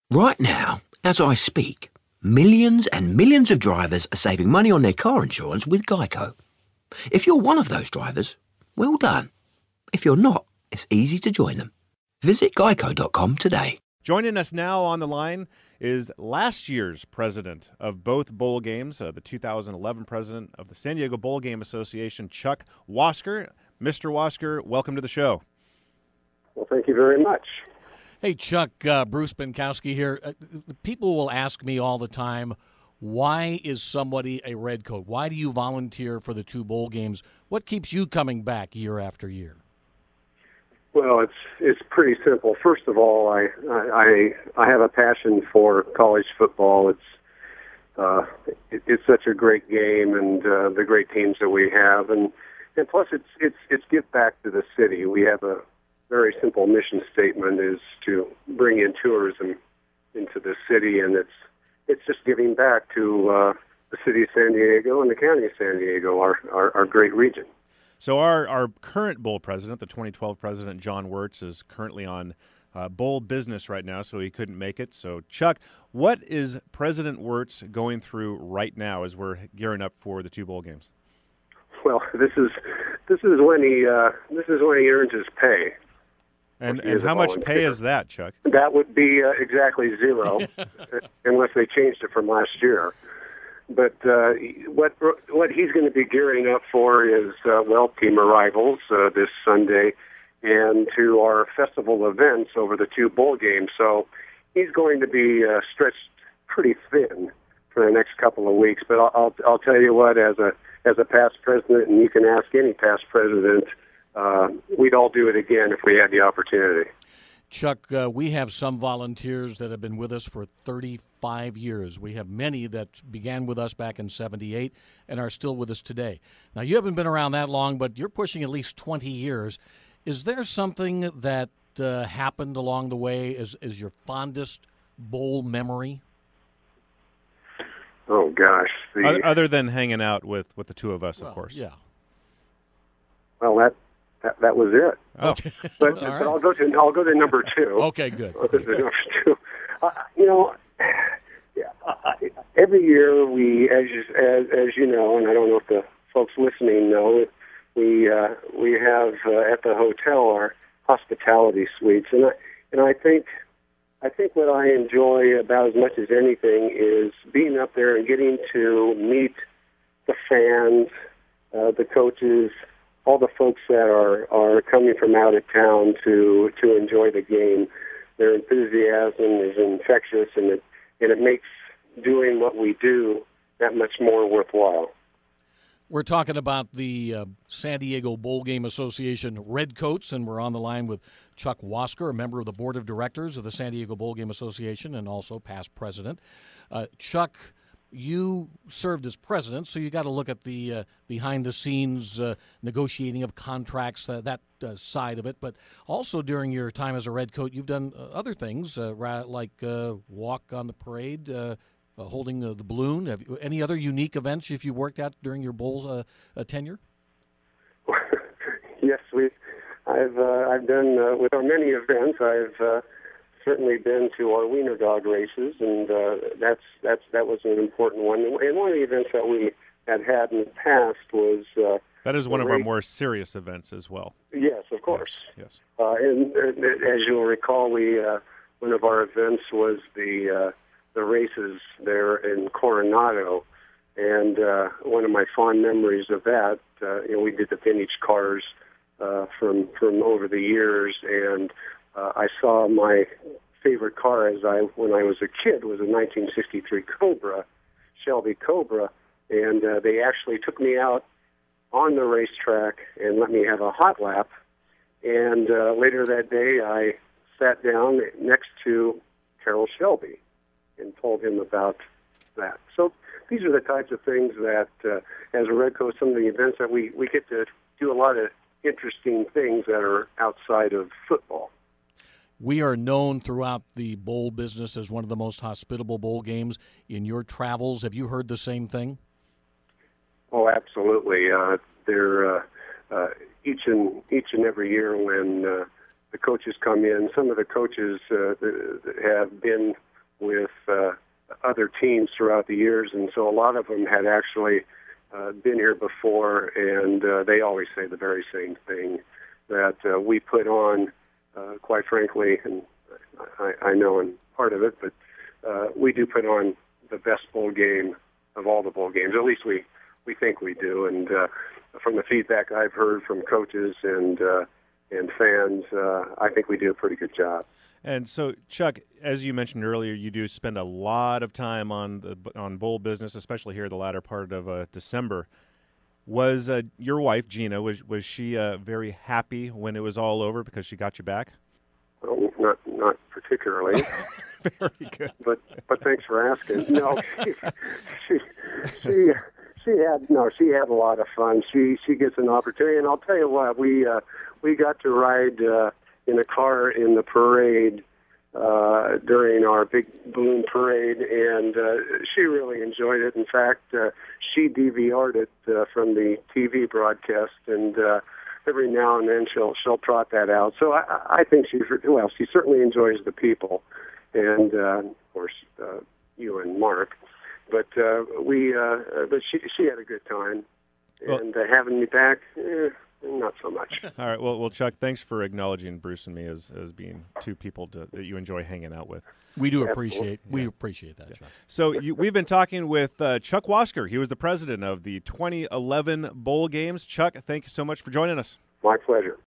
Right now, as I speak, millions and millions of drivers are saving money on their car insurance with GEICO. If you're one of those drivers, well done. If you're not, it's easy to join them. Visit geico.com today. Joining us now on the line is last year's president of both bowl games, the 2011 president of the San Diego Bowl Game Association, Chuck Wasker. Mr. Wasker, welcome to the show. Well, thank you very much. Hey, Chuck, Bruce Binkowski here. People will ask me all the time, why is somebody a RedCoat? Why do you volunteer for the two bowl games? What keeps you coming back year after year? Well, it's pretty simple. First of all, I have a passion for college football. It's such a great game, and the great teams that we have, and plus it's give back to the city. We have a very simple mission statement is to bring in tourism into the city, and it's just giving back to the city of San Diego and the county of San Diego, our great region. So our current bowl president, the 2012 president, John Wirtz, is currently on bowl business right now, so he couldn't make it. So, Chuck, what is President Wirtz going through right now as we're gearing up for the two bowl games? Well, this is when he earns his pay. And how much pay is that, Chuck? That would be exactly zero, unless they changed it from last year. But what he's going to be gearing up for is, team arrivals this Sunday and to our festival events over the two bowl games. So he's going to be stretched pretty thin for the next couple of weeks. But I'll tell you what, as a past president, and you can ask any past president, we'd all do it again if we had the opportunity. Chuck, we have some volunteers that have been with us for 35 years. We have many that began with us back in 78 and are still with us today. Now, you haven't been around that long, but you're pushing at least 20 years. Is there something that happened along the way as your fondest bowl memory? Oh, gosh. Other than hanging out with the two of us, of course. Yeah. Well, that was it. Oh. Okay. But All right. I'll go to number two. Okay, good. I'll go to number two. Every year we, as you know, and I don't know if the folks listening know, we have at the hotel our hospitality suites, and I think what I enjoy about as much as anything is being up there and getting to meet the fans, the coaches, all the folks that are coming from out of town to enjoy the game. Their enthusiasm is infectious, and it makes doing what we do that much more worthwhile. We're talking about the San Diego Bowl Game Association RedCoats, and we're on the line with Chuck Wasker, a member of the board of directors of the San Diego Bowl Game Association and also past president. Chuck, you served as president, so you got to look at the behind-the-scenes negotiating of contracts, that side of it. But also during your time as a RedCoat, you've done other things like walk on the parade, holding the balloon. Have you, any other unique events if you worked at during your Bulls tenure? Yes, I've done with our many events. I've certainly been to our wiener dog races, and that was an important one. And one of the events that we had in the past was that is one of our more serious events as well. Yes, of course. Yes. And as you'll recall, one of our events was the races there in Coronado, and one of my fond memories of that, we did the vintage cars from over the years, and I saw my favorite car when I was a kid was a 1963 Cobra, Shelby Cobra, and they actually took me out on the racetrack and let me have a hot lap. And later that day, I sat down next to Carroll Shelby and told him about that. So these are the types of things that, as a RedCoat, some of the events that we get to do a lot of interesting things that are outside of football. We are known throughout the bowl business as one of the most hospitable bowl games. In your travels, have you heard the same thing? Oh, absolutely. They're each and every year when the coaches come in. Some of the coaches have been with other teams throughout the years, and so a lot of them had actually been here before, and they always say the very same thing, that we put on, quite frankly, and I know I'm part of it, but we do put on the best bowl game of all the bowl games. At least we think we do, and from the feedback I've heard from coaches and fans, I think we do a pretty good job. And so, Chuck, as you mentioned earlier, you do spend a lot of time on bowl business, especially here the latter part of December. Was your wife, Gina, was she very happy when it was all over because she got you back? Well, not particularly. Very good. But thanks for asking. No, she had a lot of fun. She gets an opportunity, and I'll tell you what, we got to ride in a car in the parade during our big balloon parade, and she really enjoyed it. In fact, she DVR'd it from the TV broadcast, and every now and then she'll trot that out. So I think she certainly enjoys the people, and of course you and Mark. But but she had a good time, and having me back, not so much. All right. Well, Chuck, thanks for acknowledging Bruce and me as being two people that you enjoy hanging out with. We do appreciate that, Chuck. So we've been talking with Chuck Wasker. He was the president of the 2011 Bowl Games. Chuck, thank you so much for joining us. My pleasure.